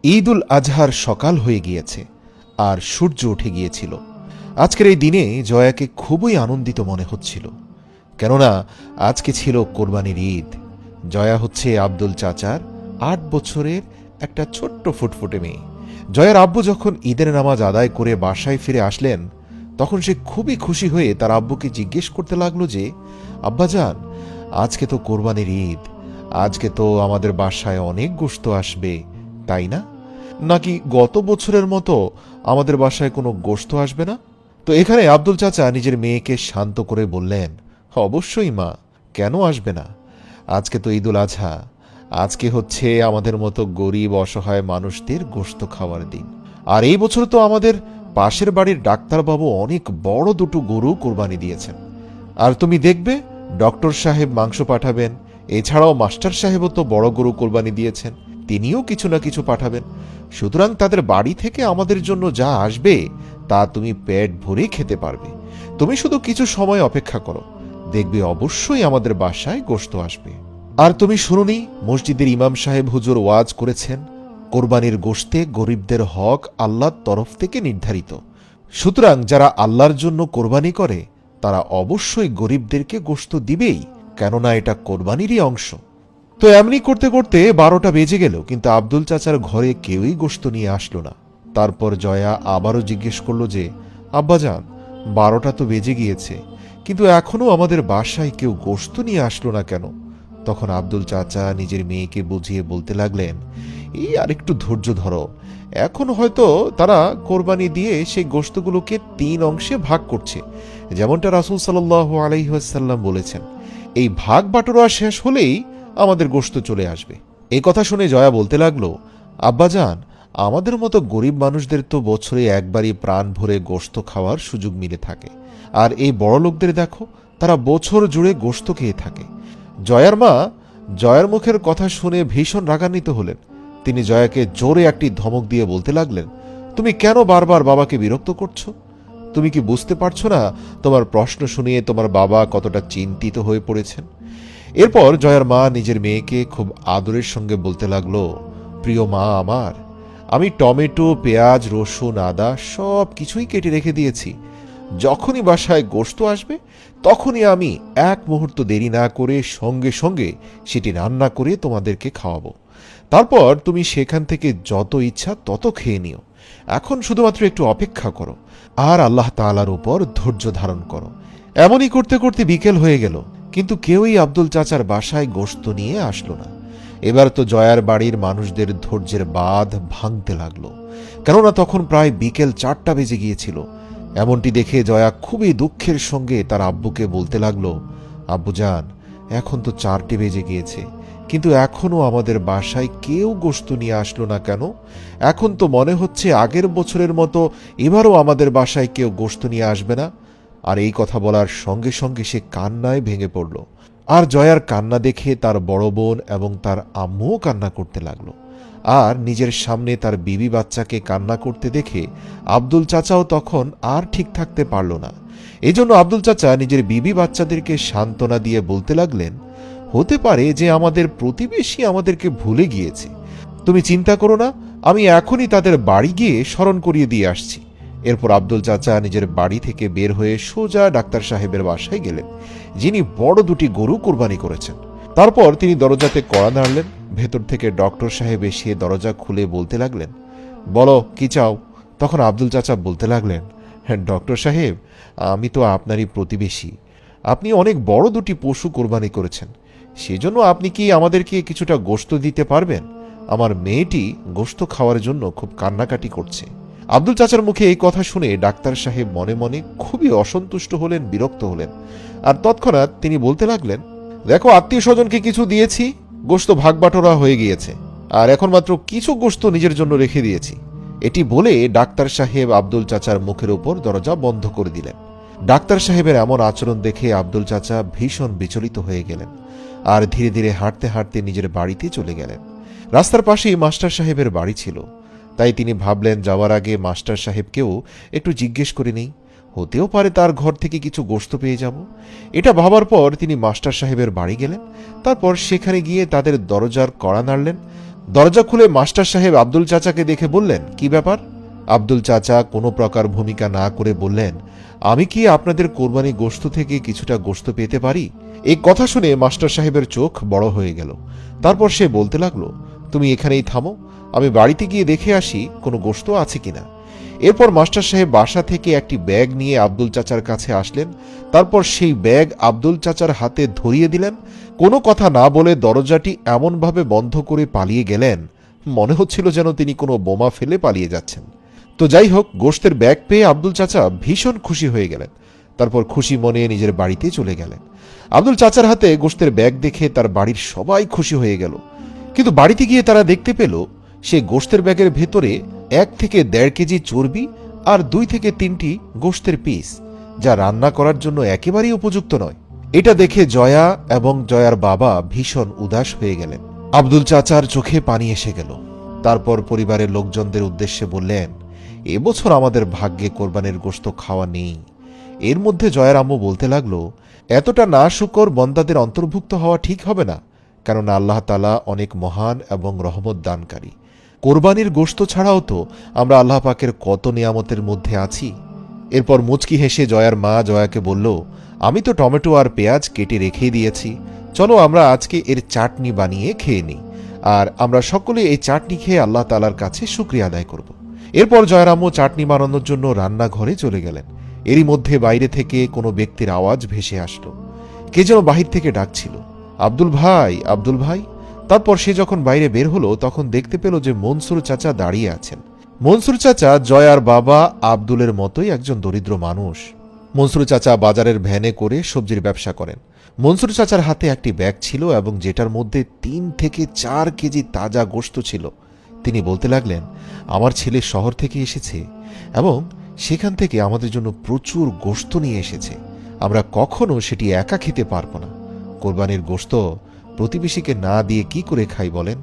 ঈদ উল আজহার সকাল হয়ে গিয়েছে আর সূর্য উঠে গিয়েছিল। আজকের এই দিনে জয়াকে খুবই আনন্দিত মনে হচ্ছিল, কেননা আজকে ছিল কোরবানির ঈদ। জয়া হচ্ছে আব্দুল চাচার ৮ বছরের একটা ছোট্ট ফুটফুটে মেয়ে। জয়ার আব্বু যখন ঈদের নামাজ আদায় করে বাসায় ফিরে আসলেন, তখন সে খুবই খুশি হয়ে তার আব্বুকে জিজ্ঞেস করতে লাগলো যে, আব্বাজান, আজকে তো কোরবানির ঈদ, আজকে তো আমাদের বাসায় অনেক গোশত আসবে, তাই না? নাকি গত বছরের মতো আমাদের বাসায় কোনো গোশত আসবে না? তো এখানে আব্দুল চাচা নিজের মেয়েকে শান্ত করে বললেন, অবশ্যই মা, কেন আসবে না? আজকে তো ঈদুল আজহা, আজকে হচ্ছে আমাদের মতো গরিব অসহায় মানুষদের গোশত খাওয়ার দিন। আর এই বছর তো আমাদের পাশের বাড়ির ডাক্তারবাবু অনেক বড় দুটো গরু কোরবানি দিয়েছেন। আর তুমি দেখবে ডক্টর সাহেব মাংস পাঠাবেন, এছাড়াও মাস্টার সাহেবও তো বড় গরু কোরবানি দিয়েছেন, তিনিও কিছু না কিছু পাঠাবেন। সুতরাং তাদের বাড়ি থেকে আমাদের জন্য যা আসবে তা তুমি পেট ভরে খেতে পারবে। তুমি শুধু কিছু সময় অপেক্ষা করো, দেখবে অবশ্যই আমাদের বাসায় গোশত আসবে। আর তুমি শুনুনি, মসজিদের ইমাম সাহেব হুজুর ওয়াজ করেছেন, কোরবানির গোশতে গরিবদের হক আল্লাহর তরফ থেকে নির্ধারিত। সুতরাং যারা আল্লাহর জন্য কোরবানি করে তারা অবশ্যই গরিবদেরকে গোশত দিবেই, কেননা এটা কোরবানিরই অংশ। তো এমনি করতে করতে 12টা বেজে গেল, কিন্তু আব্দুল চাচার ঘরে কেউই গোশত নিয়ে আসলো না। তারপর জয়া আবারও জিজ্ঞেস করলো যে, আব্বাজান, 12টা তো বেজে গিয়েছে, কিন্তু এখনো আমাদের বাসায় কেউ গোশত নিয়ে আসলো না কেন? তখন আব্দুল চাচা নিজের মেয়েকে বুঝিয়ে বলতে লাগলেন, এই আর একটু ধৈর্য ধরো, এখন হয়তো তারা কোরবানি দিয়ে সেই গোশতগুলোকে 3 অংশে ভাগ করছে, যেমনটা রাসূল সাল্লাল্লাহু আলাইহি ওয়াসাল্লাম বলেছেন। এই ভাগ বাটোয়ারা শেষ হলেই আমাদের গোশত চলে আসবে। এই কথা শুনে জয়া বলতে লাগলো, আব্বাজান, আমাদের মতো গরিব মানুষদের তো বছরে একবারই প্রাণ ভরে গোশত খাওয়ার সুযোগ মিলে থাকে, আর এই বড় লোকদের দেখো, তারা বছর জুড়ে গোশত খেয়ে থাকে। জয়ার মা জয়ার মুখের কথা শুনে ভীষণ রাগান্বিত হলেন। তিনি জয়াকে জোরে একটি ধমক দিয়ে বলতে লাগলেন, তুমি কেন বারবার বাবাকে বিরক্ত করছো? তুমি কি বুঝতে পারছো না তোমার প্রশ্ন শুনিয়ে তোমার বাবা কতটা চিন্তিত হয়ে পড়েছেন? এরপর জয়ার মা নিজের মেয়েকে খুব আদরের সঙ্গে বলতে লাগলো, প্রিয় মা আমার, আমি টমেটো, পেঁয়াজ, রসুন, আদা সব কিছুই কেটে রেখে দিয়েছি। যখনই বাসায় গোশত আসবে তখনই আমি এক মুহূর্ত দেরি না করে সঙ্গে সঙ্গে সেটি রান্না করে তোমাদেরকে খাওয়াবো। তারপর তুমি সেখান থেকে যত ইচ্ছা তত খেয়ে নিও। এখন শুধুমাত্র একটু অপেক্ষা করো আর আল্লাহ তাআলার উপর ধৈর্য ধারণ করো। এমনই করতে করতে বিকেল হয়ে গেল, কিন্তু কেউই আব্দুল চাচার বাসায় গোশত নিয়ে আসলো না। এবার তো জয়ার বাড়ির মানুষদের ধৈর্যের বাঁধ ভাঙতে লাগলো, কেননা তখন প্রায় বিকেল 4টা বেজে গিয়েছিল। এমনটি দেখে জয়া খুবই দুঃখের সঙ্গে তার আব্বুকে বলতে লাগলো, আব্বুজান, এখন তো 4টে বেজে গিয়েছে, কিন্তু এখনো আমাদের বাসায় কেউ গোশত নিয়ে আসলো না কেন? এখন তো মনে হচ্ছে আগের বছরের মতো এবারও আমাদের বাসায় কেউ গোশত নিয়ে আসবে না। আর এই কথা বলার সঙ্গে সঙ্গে সে কান্নায় ভেঙে পড়ল। আর জয়ার কান্না দেখে তার বড় বোন এবং তার আম্মুও কান্না করতে লাগলো। আর নিজের সামনে তার বিবি বাচ্চাকে কান্না করতে দেখে আব্দুল চাচাও তখন আর ঠিক থাকতে পারল না। এজন্য আব্দুল চাচা নিজের বিবি বাচ্চাদেরকে সান্ত্বনা দিয়ে বলতে লাগলেন, হতে পারে যে আমাদের প্রতিবেশী আমাদেরকে ভুলে গিয়েছে, তুমি চিন্তা করো না, আমি এখনই তাদের বাড়ি গিয়ে স্মরণ করিয়ে দিয়ে আসছি। এরপর আব্দুল চাচা নিজের বাড়ি থেকে বের হয়ে সোজা ডাক্তার সাহেবের বাসায় গেলেন, যিনি বড় দুটি গরু কোরবানি করেছেন। তারপর তিনি দরজাতে কড়া নাড়লেন। ভেতর থেকে ডক্টর সাহেব এসে দরজা খুলে বলতে লাগলেন, বলো কি চাও? তখন আব্দুল চাচা বলতে লাগলেন, হ্যাঁ ডক্টর সাহেব, আমি তো আপনারই প্রতিবেশী, আপনি অনেক বড় দুটি পশু কোরবানি করেছেন, সেজন্য আপনি কি আমাদেরকে কিছুটা গোশত দিতে পারবেন? আমার মেয়েটি গোশত খাওয়ার জন্য খুব কান্নাকাটি করছে। আব্দুল চাচার মুখে এই কথা শুনে ডাক্তার সাহেব মনে মনে খুবই অসন্তুষ্ট হলেন, বিরক্ত হলেন। আর তৎক্ষণাৎ তিনি বলতে লাগলেন, দেখো, আত্মীয় স্বজনকে কিছু দিয়েছি, গোশত ভাগ বাটোয়ারা হয়ে গিয়েছে, আর এখন মাত্র কিছু গোশত নিজের জন্য রেখে দিয়েছি। এটি বলে ডাক্তার সাহেব আব্দুল চাচার মুখের উপর দরজা বন্ধ করে দিলেন। ডাক্তার সাহেবের এমন আচরণ দেখে আব্দুল চাচা ভীষণ বিচলিত হয়ে গেলেন আর ধীরে ধীরে হাঁটতে হাঁটতে নিজের বাড়িতে চলে গেলেন। রাস্তার পাশেই মাস্টার সাহেবের বাড়ি ছিল, তাই তিনি ভাবলেন যাওয়ার আগে মাস্টার সাহেবকেও একটু জিজ্ঞেস করে নেই, হতেও পারে তার ঘর থেকে কিছু গোশত পেয়ে যাব। এটা ভাবার পর তিনি মাস্টার সাহেবের বাড়ি গেলেন। তারপর সেখানে গিয়ে তাদের দরজার কড়া নাড়লেন। দরজা খুলে মাস্টার সাহেব আব্দুল চাচাকে দেখে বললেন, কি ব্যাপার? আব্দুল চাচা কোনো প্রকার ভূমিকা না করে বললেন, আমি কি আপনাদের কোরবানি গোশত থেকে কিছুটা গোশত পেতে পারি? এই কথা শুনে মাস্টার সাহেবের চোখ বড় হয়ে গেল। তারপর সে বলতে লাগলো, তুমি এখানেই থামো, আমি বাড়িতে গিয়ে দেখে আসি কোনো গোশত আছে কিনা। এরপর মাস্টার সাহেব বাসা থেকে একটি ব্যাগ নিয়ে আব্দুল চাচার কাছে আসলেন। তারপর সেই ব্যাগ আব্দুল চাচার হাতে ধরিয়ে দিলেন। কোনো কথা না বলে দরজাটি এমনভাবে বন্ধ করে পালিয়ে গেলেন, মনে হচ্ছিল যেন তিনি কোনো বোমা ফেলে পালিয়ে যাচ্ছেন। তো যাই হোক, গোশতের ব্যাগ পেয়ে আব্দুল চাচা ভীষণ খুশি হয়ে গেলেন। তারপর খুশি মনে নিজের বাড়িতে চলে গেলেন। আব্দুল চাচার হাতে গোশতের ব্যাগ দেখে তার বাড়ির সবাই খুশি হয়ে গেল। কিন্তু বাড়িতে গিয়ে তারা দেখতে পেল সে গোশতের ব্যাগের ভেতরে 1 থেকে 1.5 কেজি চর্বি আর 2 থেকে 3টি গোশতের পিস, যা রান্না করার জন্য একেবারেই উপযুক্ত নয়। এটা দেখে জয়া এবং জয়ার বাবা ভীষণ উদাস হয়ে গেলেন। আব্দুল চাচার চোখে পানি এসে গেল। তারপর পরিবারের লোকজনদের উদ্দেশ্যে বললেন, এবছর আমাদের ভাগ্যে কোরবানির গোশত খাওয়া নেই। এর মধ্যে জয়ার আম্মু বলতে লাগলো, এতটা না শুকর বন্দাদের অন্তর্ভুক্ত হওয়া ঠিক হবে না, কেননা আল্লাহ তাআলা অনেক মহান এবং রহমত দানকারী। কোরবানির গোশত ছাড়াও তো আমরা আল্লাহ পাকের কত নিয়ামতের মধ্যে আছি। এরপর মুচকি হেসে জয়ার মা জয়াকে বলল, আমি তো টমেটো আর পেঁয়াজ কেটে রেখেই দিয়েছি, চলো আমরা আজকে এর চাটনি বানিয়ে খেয়ে নিই, আর আমরা সকলে এই চাটনি খেয়ে আল্লাহ তাআলার কাছে শুকরিয়া আদায় করব। এরপর জয়ার আম্মু চাটনি বানানোর জন্য রান্নাঘরে চলে গেলেন। এরই মধ্যে বাইরে থেকে কোনো ব্যক্তির আওয়াজ ভেসে আসলো। কে যেন বাহির থেকে ডাকছিল, আব্দুল ভাই, আব্দুল ভাই। তারপর সে যখন বাইরে বের হলো তখন দেখতে পেল যে মনসুর চাচা দাঁড়িয়ে আছেন। মনসুর চাচা জয়ার বাবা আব্দুলের মতোই একজন দরিদ্র মানুষ। মনসুর চাচা বাজারের ভ্যানে করে সবজির ব্যবসা করেন। মনসুর চাচার হাতে একটি ব্যাগ ছিল এবং যেটার মধ্যে 3 থেকে 4 কেজি তাজা গোশত ছিল। তিনি বলতে লাগলেন, আমার ছেলে শহর থেকে এসেছে এবং সেখান থেকে আমাদের জন্য প্রচুর গোশত নিয়ে এসেছে। আমরা কখনো সেটি একা খেতে পারবো না। কোরবানির গোশত প্রতিবেশীকে না দিয়ে কি করে খাই বলেন?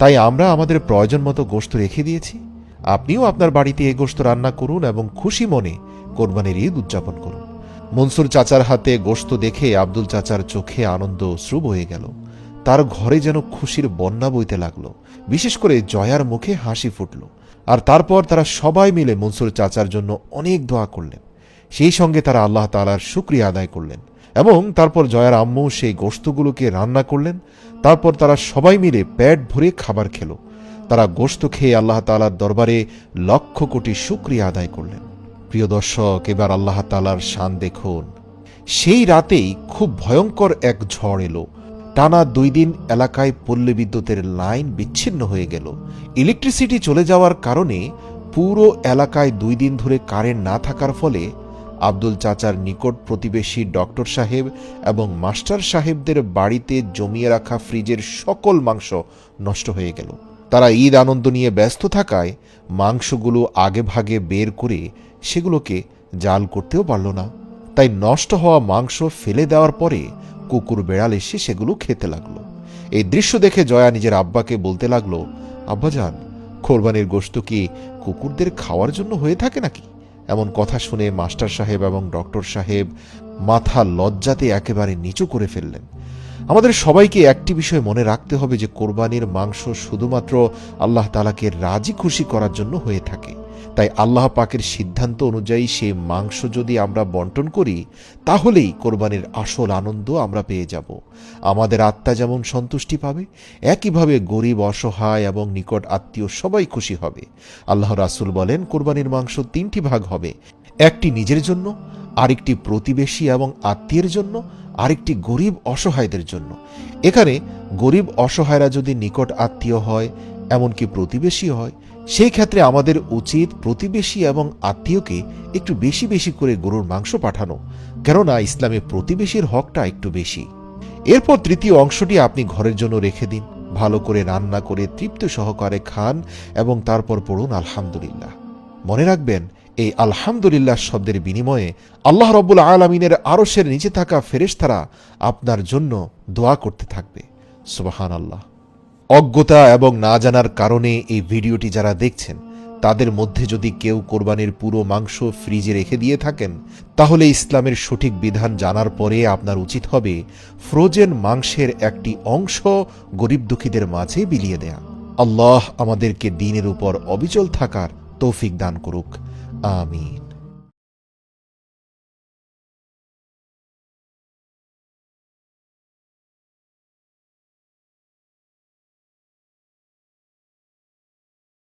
তাই আমরা আমাদের প্রয়োজন মতো গোশত রেখে দিয়েছি। আপনিও আপনার বাড়িতে এই গোশত রান্না করুন এবং খুশি মনে কোরবানির ঈদ উদযাপন করুন। মনসুর চাচার হাতে গোশত দেখে আব্দুল চাচার চোখে আনন্দ অশ্রু বয়ে গেল। তার ঘরে যেন খুশির বন্যা বইতে লাগলো। বিশেষ করে জয়ার মুখে হাসি ফুটল। আর তারপর তারা সবাই মিলে মনসুর চাচার জন্য অনেক দোয়া করলেন। সেই সঙ্গে তারা আল্লাহ তাআলার শুকরিয়া আদায় করলেন এবং তারপর জয়ার আম্মু সেই গোশতগুলোকে রান্না করলেন। তারপর তারা সবাই মিলে পেট ভরে খাবার খেল। তারা গোশত খেয়ে আল্লাহ তাআলার দরবারে লক্ষ কোটি শুকরিয়া আদায় করলেন। প্রিয় দর্শক, এবার আল্লাহ তাআলার শান দেখুন। সেই রাতেই খুব ভয়ঙ্কর এক ঝড় এলো। টানা 2 দিন এলাকায় পল্লী বিদ্যুতের লাইন বিচ্ছিন্ন হয়ে গেল। ইলেকট্রিসিটি চলে যাওয়ার কারণে পুরো এলাকায় 2 দিন ধরে কারেন্ট না থাকার ফলে আব্দুল চাচার নিকট প্রতিবেশী ডক্টর সাহেব এবং মাস্টার সাহেবদের বাড়িতে জমিয়ে রাখা ফ্রিজের সকল মাংস নষ্ট হয়ে গেল। তারা ঈদ আনন্দ নিয়ে ব্যস্ত থাকায় মাংসগুলো আগে ভাগে বের করে সেগুলোকে জাল করতেও পারল না। তাই নষ্ট হওয়া মাংস ফেলে দেওয়ার পরে কুকুর বেড়াল এসে সেগুলো খেতে লাগলো। এই দৃশ্য দেখে জয়া নিজের আব্বাকে বলতে লাগলো, আব্বাজান, কোরবানির গোশত কি কুকুরদের খাওয়ার জন্য হয়ে থাকে নাকি? এমন কথা শুনে মাস্টার সাহেব এবং ডক্টর সাহেব মাথা লজ্জাতে একেবারে নিচু করে ফেললেন। আমাদের সবাইকে একটি বিষয় মনে রাখতে হবে যে কোরবানির মাংস শুধুমাত্র আল্লাহ তাআলাকে রাজি খুশি করার জন্য হয়ে থাকে। তাই আল্লাহ পাকের সিদ্ধান্ত অনুযায়ী সেই মাংস যদি আমরা বন্টন করি তাহলেই কোরবানির আসল আনন্দ আমরা পেয়ে যাব। আমাদের আত্মা যেমন সন্তুষ্টি পাবে, একইভাবে গরিব, অসহায় এবং নিকট আত্মীয় সবাই খুশি হবে। আল্লাহ রাসূল বলেন, কোরবানির মাংস 3টি ভাগ হবে, একটি নিজের জন্য, আরেকটি প্রতিবেশী এবং আত্মীয়ের জন্য, আরেকটি গরিব অসহায়দের জন্য। এখানে গরিব অসহায়রা যদি নিকট আত্মীয় হয়, এমনকি প্রতিবেশী হয়, সেই ক্ষেত্রে আমাদের উচিত প্রতিবেশী এবং আত্মীয়কে একটু বেশি বেশি করে গরুর মাংস পাঠানো, কেননা ইসলামে প্রতিবেশীর হকটা একটু বেশি। এরপর তৃতীয় অংশটি আপনি ঘরের জন্য রেখে দিন। ভালো করে রান্না করে তৃপ্তি সহকারে খান এবং তারপর পড়ুন আলহামদুলিল্লাহ। মনে রাখবেন, এই আলহামদুলিল্লাহ শব্দের বিনিময়ে আল্লাহ রব্বুল আলামিনের আরশের নিচে থাকা ফেরেশতারা আপনার জন্য দোয়া করতে থাকবে। সুবহানাল্লাহ। অজ্ঞতা এবং না জানার কারণে এই ভিডিওটি যারা দেখছেন তাদের মধ্যে যদি কেউ কোরবানির পুরো মাংস ফ্রিজে রেখে দিয়ে থাকেন, তাহলে ইসলামের সঠিক বিধান জানার পরে আপনার উচিত হবে ফ্রোজেন মাংসের একটি অংশ গরিব দুঃখীদের মাঝে বিলিয়ে দেয়া। আল্লাহ আমাদেরকে দ্বীনের উপর অবিচল থাকার তৌফিক দান করুক। আমিন।